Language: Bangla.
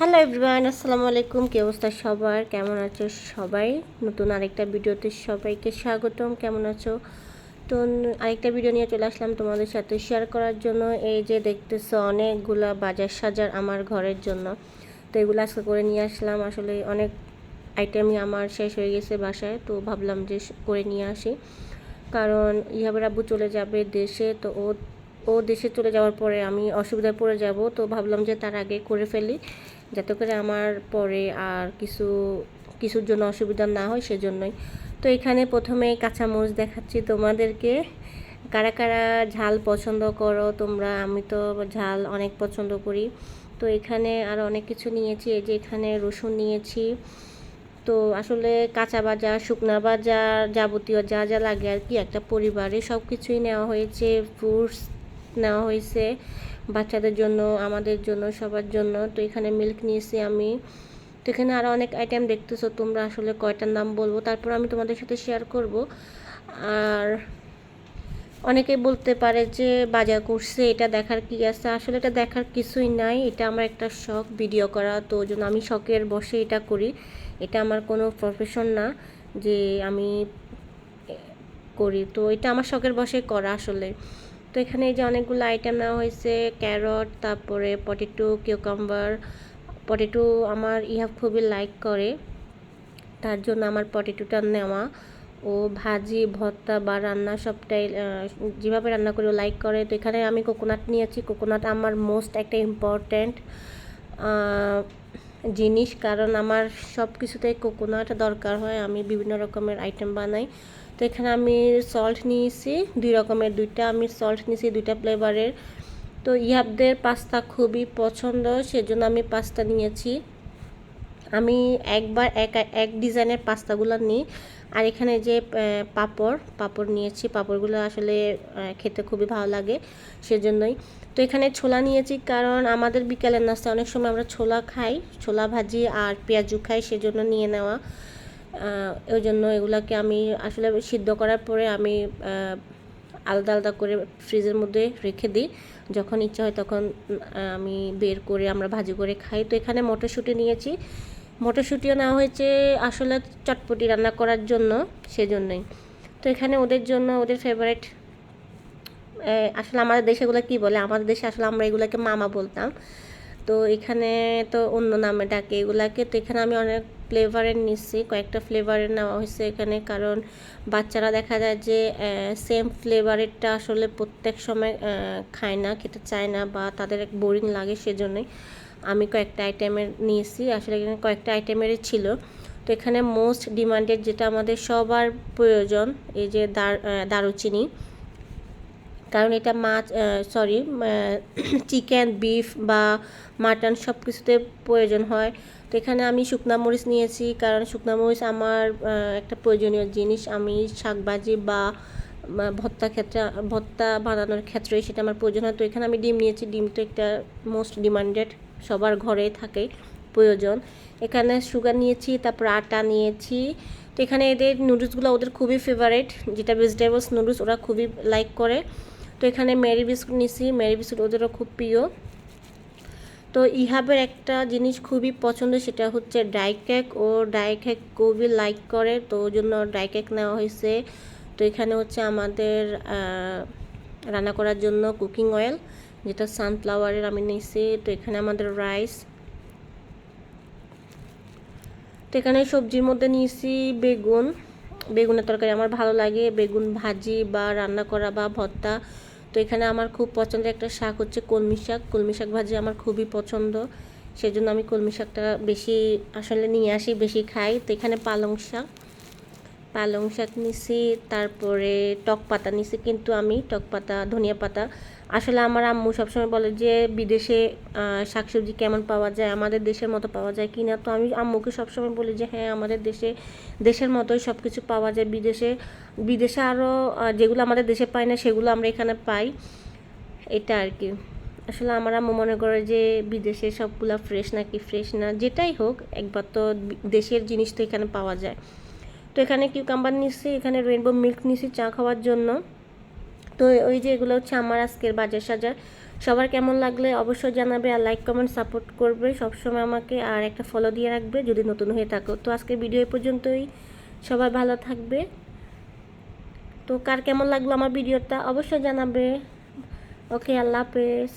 হ্যালো এভরিওয়ান, আসসালামু আলাইকুম। কি অবস্থা সবার? কেমন আছো সবাই? নতুন আরেকটা ভিডিওতে সবাইকে স্বাগতম। কেমন আছো? তো আরেকটা ভিডিও নিয়ে চলে আসলাম তোমাদের সাথে শেয়ার করার জন্য। এই যে দেখতেছো অনেকগুলা বাজার সাজার আমার ঘরের জন্য। তো এগুলো আজকে করে নিয়ে আসলাম। আসলে অনেক আইটেমই আমার শেষ হয়ে গেছে বাসায়, তো ভাবলাম যে করে নিয়ে আসি। কারণ ইহাবের আব্বু চলে যাবে দেশে, তো ও দেশে চলে যাওয়ার পরে আমি অসুবিধায় পড়ে যাব। তো ভাবলাম যে তার আগে করে ফেলি, যাতে করে আমার পরে আর কিছুর জন্য অসুবিধা না হয়, সেজন্যই। তো এখানে প্রথমে কাঁচামরিচ দেখাচ্ছি তোমাদেরকে। কারা কারা ঝাল পছন্দ করো তোমরা? আমি তো ঝাল অনেক পছন্দ করি। তো এখানে আরও অনেক কিছু নিয়েছি। এই যে এখানে রসুন নিয়েছি। তো আসলে কাঁচা বাজার, শুকনা বাজার, যাবতীয় যা যা লাগে আর কি একটা পরিবারে সব কিছুই নেওয়া হয়েছে। ফ্রুটস নেওয়া হয়েছে বাচ্চাদের জন্য, আমাদের জন্য, সবার জন্য। তো এখানে মিল্ক নিয়েছি আমি। তো এখানে আরও অনেক আইটেম দেখতেছো তোমরা, আসলে কয়টার নাম বলবো, তারপর আমি তোমাদের সাথে শেয়ার করব। আর অনেকে বলতে পারে যে বাজার করছে, এটা দেখার কি আছে? আসলে এটা দেখার কিছুই নাই। এটা আমার একটা শখ ভিডিও করা, তো ওই জন্য আমি শখের বসে এটা করি। এটা আমার কোনো প্রফেশন না যে আমি করি, তো এটা আমার শখের বসে করা আসলে। তো এখানে এই যে অনেকগুলো আইটেম নেওয়া হয়েছে। ক্যারট, তারপরে পটেটো, কিউকাম্বার। পটেটো আমার খুবই লাইক করে, তার জন্য আমার পটেটোটা নেওয়া। ও ভাজি, ভর্তা বা রান্না সবটাই যেভাবে রান্না করে ও লাইক করে। তো এখানে আমি কোকোনাট নিয়েছি। কোকোনাট আমার মোস্ট একটা ইম্পর্ট্যান্ট জিনিস, কারণ আমার সব কিছুতেই কোকোনাট দরকার হয়। আমি বিভিন্ন রকমের আইটেম বানাই। তো এখানে আমি সল্ট নিয়েছি 2 রকমের, 2টা আমি সল্ট নিয়েছি 2টা ফ্লেভারের। তো ইহাবদের পাস্তা খুবই পছন্দ, সেজন্য আমি পাস্তা নিয়েছি। আমি একবার এক ডিজাইনের পাস্তাগুলো নিই। আর এখানে যে পাঁপড় নিয়েছি। পাঁপড়গুলো আসলে খেতে খুবই ভালো লাগে, সেজন্যই। তো এখানে ছোলা নিয়েছি, কারণ আমাদের বিকেলের নাস্তা অনেক সময় আমরা ছোলা খাই, ছোলা ভাজি আর পেঁয়াজু খাই, সেজন্য নিয়ে নেওয়া। ওই জন্য এগুলাকে আমি আসলে সিদ্ধ করার পরে আমি আলাদা আলাদা করে ফ্রিজের মধ্যে রেখে দিই। যখন ইচ্ছা হয় তখন আমি বের করে আমরা ভাজি করে খাই। তো এখানে মটরশুঁটি নিয়েছি। মটরশুঁটিও নেওয়া হয়েছে আসলে চটপটি রান্না করার জন্য, সেজন্যই। তো এখানে ওদের জন্য ওদের ফেভারিট, আসলে আমাদের দেশে এগুলো কী বলে, আমাদের দেশে আসলে আমরা এগুলোকে মামা বলতাম। তো এখানে তো অন্য নামে ডাকে এগুলাকে। তো এখানে আমি অনেক ফ্লেভারের নিচ্ছি, কয়েকটা ফ্লেভারের নেওয়া হয়েছে এখানে, কারণ বাচ্চারা দেখা যায় যে সেম ফ্লেভারেরটা আসলে প্রত্যেক সময় খায় না, খেতে চায় না, বা তাদের বোরিং লাগে, সেজন্যই আমি কয়েকটা আইটেমের নিয়েছি। আসলে এখানে কয়েকটা আইটেমেরই ছিল। তো এখানে মোস্ট ডিমান্ডেড যেটা আমাদের সবার প্রয়োজন, এই যে দারুচিনি, কারণ এটা মাছ, সরি, চিকেন, বিফ বা মাটন সব কিছুতে প্রয়োজন হয়। তো এখানে আমি শুকনা মরিচ নিয়েছি, কারণ শুকনা মরিচ আমার একটা প্রয়োজনীয় জিনিস। আমি শাকভাজি বা ভর্তা বানানোর ক্ষেত্রে সেটা আমার প্রয়োজন হয়। তো এখানে আমি ডিম নিয়েছি। ডিম তো একটা মোস্ট ডিমান্ডেড, সবার ঘরেই থাকে, প্রয়োজন। এখানে সুগার নিয়েছি, তারপর আটা নিয়েছি। তো এখানে এদের নুডলসগুলো ওদের খুবই ফেভারিট, যেটা ভেজিটেবলস নুডলস, ওরা খুবই লাইক করে। তো এখানে মেরি বিস্কুট নিছি, মেরি বিস্কুট ওদেরও খুব প্রিয়। তো ইহাবের একটা জিনিস খুবই পছন্দ, সেটা হচ্ছে ড্রাই কেক। ও ড্রাই কেক খুবই লাইক করে, তো ওই জন্য ড্রাই কেক নেওয়া হয়েছে। তো এখানে হচ্ছে আমাদের রান্না করার জন্য কুকিং অয়েল, যেটা সানফ্লাওয়ারের আমি নিয়েছি। তো এখানে আমাদের রাইস। তো এখানে সবজির মধ্যে নিয়েছি বেগুনের তরকারি আমার ভালো লাগে, বেগুন ভাজি বা রান্না করা বা ভর্তা। তো এখানে আমার খুব পছন্দের একটা শাক হচ্ছে কলমি শাক ভাজি আমার খুবই পছন্দ, সেজন্য আমি কলমি শাকটা বেশি আসলে নিয়ে আসি, বেশি খাই। তো এখানে পালং শাক নিছি, তারপরে টক পাতা নিছি, কিন্তু আমি টক পাতা, ধনিয়া পাতা, আসলে আমার আম্মু সবসময় বলে যে বিদেশে শাকসবজি কেমন পাওয়া যায়, আমাদের দেশের মতো পাওয়া যায় কি না। তো আমি আম্মুকে সবসময় বলি যে হ্যাঁ, আমাদের দেশের মতোই সব কিছু পাওয়া যায়। বিদেশে আরও যেগুলো আমাদের দেশে পাই না, সেগুলো আমরা এখানে পাই, এটা আর কি। আসলে আমার আম্মু মনে করে যে বিদেশে সবগুলো ফ্রেশ নাকি ফ্রেশ না, যেটাই হোক, একবার তো দেশের জিনিস তো এখানে পাওয়া যায়। তো এখানে কিউকাম্বার নিচ্ছি, এখানে রেইনবো মিল্ক নিচ্ছি চা খাওয়ার জন্য। তো ওই যে এগুলো হচ্ছে আমার আজকের বাজার সাজার। সবার কেমন লাগলে অবশ্যই জানাবে, আর লাইক কমেন্ট সাপোর্ট করবে সবসময় আমাকে, আর একটা ফলো দিয়ে রাখবে যদি নতুন হয়ে থাকো। তো আজকের ভিডিও এই পর্যন্তই, সবাই ভালো থাকবে। তো কার কেমন লাগলো আমার ভিডিওটা অবশ্যই জানাবে। ওকে, আল্লাহ হাফেজ।